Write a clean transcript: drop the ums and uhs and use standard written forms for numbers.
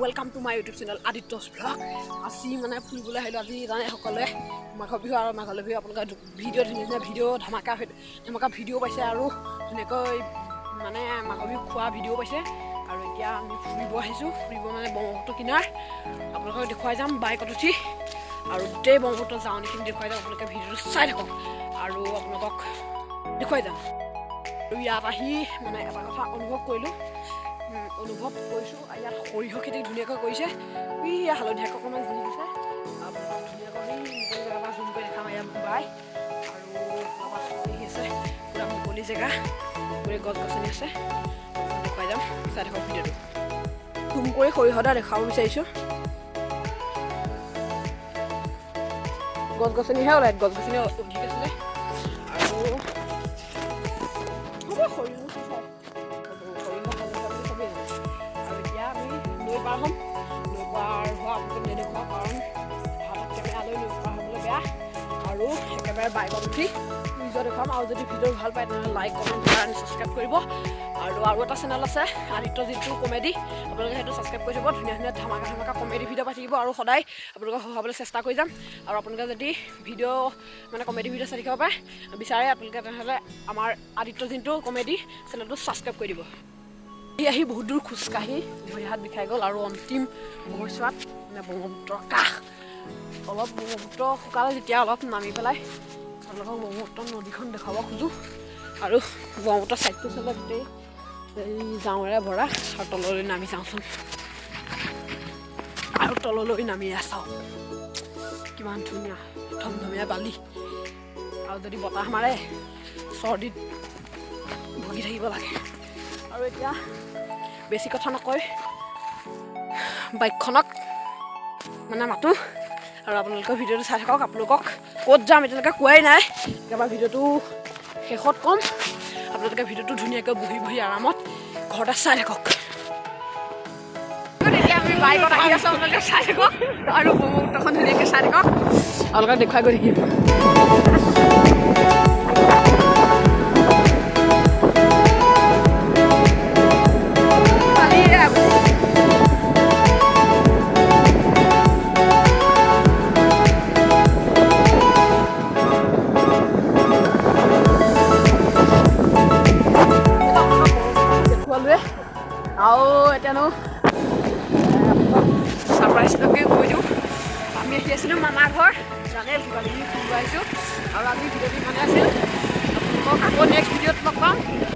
Welcome to my YouTube channel Aditya's blog. আজি মানে ফুৰিবলৈ আহিলোঁ। আজি জানে সকলোৱে মাঘৰ বিহু আৰু মাঘৰ বিহু আপোনালোকে ভিডিঅ' ধুনীয়া ভিডিঅ' ধামাকা ভিডিঅ' পাইছে আৰু ধুনীয়াকৈ মানে মাঘৰ বিহু খোৱা ভিডিঅ' পাইছে। আৰু এতিয়া আমি ফুৰিব আহিছোঁ। ফুৰিব মানে ব্ৰহ্মপুত্ৰ কিনাৰ আপোনালোকক দেখুৱাই যাম বাইকত উঠি আৰু গোটেই ব্ৰহ্মপুত্ৰ যাওঁখিনি দেখুৱাই যাম। আপোনালোকে ভিডিঅ'টো চাই থাকক আৰু আপোনালোকক দেখুৱাই যাম। আৰু ইয়াত আহি মানে এটা কথা অনুভৱ কৰিছোঁ ইয়াত সৰিয়হ খেতি ধুনীয়াকৈ কৰিছে। হালধীয়া অকণমান জিলি দিছে ধুনীয়াকৈ জেগা জুম কৰি দেখাম। ইয়াত বাই আৰু আছে পূৰা মুকলি জেগা, গোটেই গছ গছনি আছে। দেখুৱাই যাম, চাই থাকক ভিডিঅ'টো। জুম কৰি সৰিয়হটা দেখাব বিচাৰিছোঁ। গছ গছনিহে ওলাই, গছ গছনি অধিক আছিলে আৰু সৰিয়হ নৈ পাৰ হ'ম। নৈ পাৰ হোৱা আপোনালোকে নেদেখুৱা, কাৰণ হাতত কেমেৰা লৈ নৈ পাৰ হ'বলৈ বেয়া। আৰু একেবাৰে বাইকত উঠি নিজৰ দেখুৱাম। আৰু যদি ভিডিঅ' ভাল পায় তেনেহ'লে লাইক কমেণ্ট আৰু ছাবস্ক্ৰাইব কৰিব। আৰু এটা চেনেল আছে আদিত্যজিৎ কমেডি, আপোনালোকে সেইটো ছাবস্ক্ৰাইব কৰি দিব। ধুনীয়া ধুনীয়া ধামাকা কমেডি ভিডিঅ' পাই থাকিব আৰু সদায় আপোনালোকক সহাবলৈ চেষ্টা কৰি যাম। আৰু আপোনালোকে যদি ভিডিঅ' মানে কমেডি ভিডিঅ' চাই থাকিব পাৰে বিচাৰে আপোনালোকে তেনেহ'লে আমাৰ আদিত্যজিৎ কমেডি চেনেলটো ছাবস্ক্ৰাইব কৰি দিব। আহি বহুত দূৰ খোজকাঢ়ি ভৰি হাত বিষাই গ'ল আৰু অন্তিম সময়ছোৱাত মানে ব্ৰহ্মপুত্ৰৰ কাষ অলপ ব্ৰহ্মপুত্ৰ শুকালে যেতিয়া অলপ নামি পেলাই আপোনালোকক ব্ৰহ্মপুত্ৰ নদীখন দেখুৱাব খোজোঁ। আৰু ব্ৰহ্মপুত্ৰ ছাইডটো চালে গোটেই এই জাঁৱেৰে ভৰা। আৰু তললৈ নামি যাওঁচোন, আৰু তললৈ নামি চাওঁ কিমান ধুনীয়া ধমধমীয়া বালি। আৰু যদি বতাহ মাৰে চৰ্দিত ভুগি থাকিব লাগে। আৰু এতিয়া বেছি কথা নকয় বাইকখনক মানে মাতোঁ আৰু আপোনালোকৰ ভিডিঅ'টো চাই থাকক। আপোনালোকক ক'ত যাম এতিয়ালৈকে কোৱাই নাই, একেবাৰে ভিডিঅ'টো শেষত ক'ম। আপোনালোকে ভিডিঅ'টো ধুনীয়াকৈ বহি বহি আৰামত ঘৰতে চাই থাকক। এতিয়া আমি বাইকত আহি আছোঁ, আপোনালোকে চাই থাকক আৰু ব্ৰহ্মপুত্ৰখন ধুনীয়াকৈ চাই থাকক। আপোনালোকক দেখুৱাই গৈ থাকিম। আৰু এতিয়ানো ছাৰপ্ৰাইজলৈকে গৈ দিওঁ। আমি আহি আছিলোঁ মামাৰ ঘৰ, জানে কিবা কিবি ফুৰিব আহিছোঁ। আৰু আজি ভিডিঅ'টো ইমানে আছিল। আপোনালোকক আকৌ নেক্সট ভিডিঅ'ত লগ পাম।